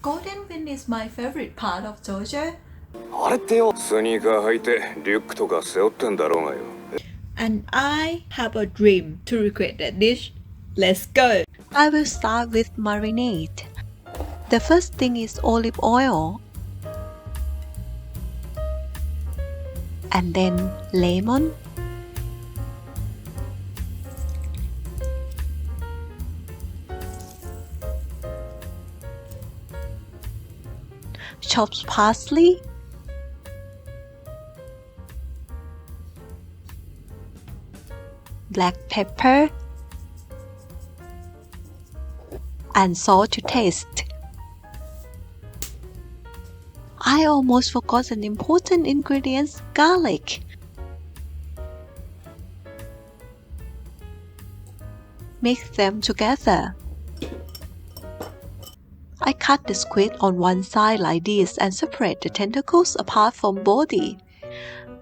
Golden Wind is my favorite part of Georgia. あれってよ、スニーカー履いてリュックとか背負ってんだろうがよ。 And I have a dream to recreate that dish. Let's go! I will start with marinade. The first thing is olive oil. And then lemon. Chopped parsley. Black pepper. And salt to taste. I almost forgot an important ingredient, garlic. Mix them together. I cut the squid on one side like this and separate the tentacles apart from body.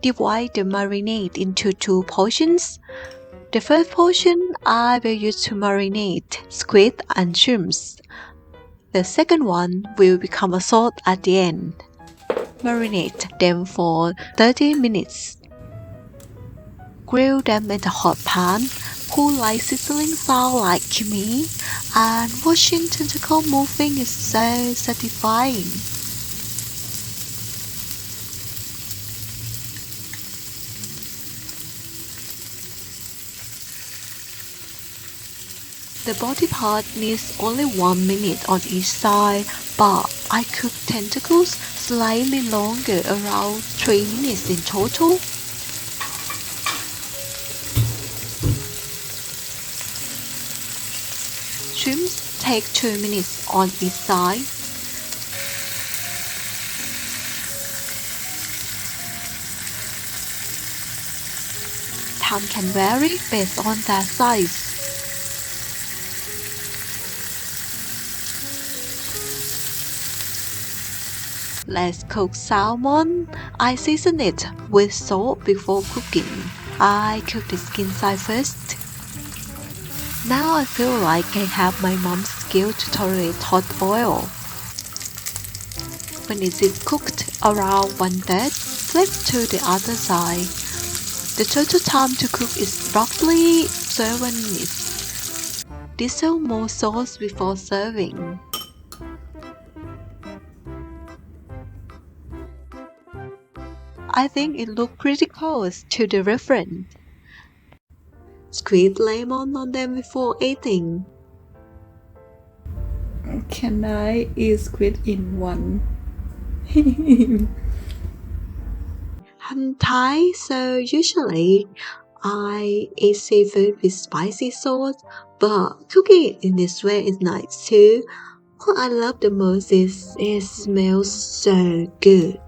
Divide the marinade into 2 portions. The first portion I will use to marinate squid and shrimps. The second one will become a sauce at the end. Marinate them for 30 minutes. Grill them in a hot pan. Cool like sizzling sound like me, and watching tentacle moving is so satisfying. The body part needs only 1 minute on each side, but I cook tentacles slightly longer, around 3 minutes in total. Shrimps take 2 minutes on each side. Time can vary based on their size. Let's cook salmon. I season it with salt before cooking. I cook the skin side first. Now I feel like I have my mom's skill to tolerate hot oil. When it is cooked around 1/3, flip to the other side. The total time to cook is roughly 7 minutes. Drizzle more sauce before serving. I think it looked pretty close to the reference. Squeeze lemon on them before eating. Can I eat squid in one? I'm Thai, so usually I eat seafood with spicy sauce, but cooking it in this way is nice too. What I love the most is it smells so good.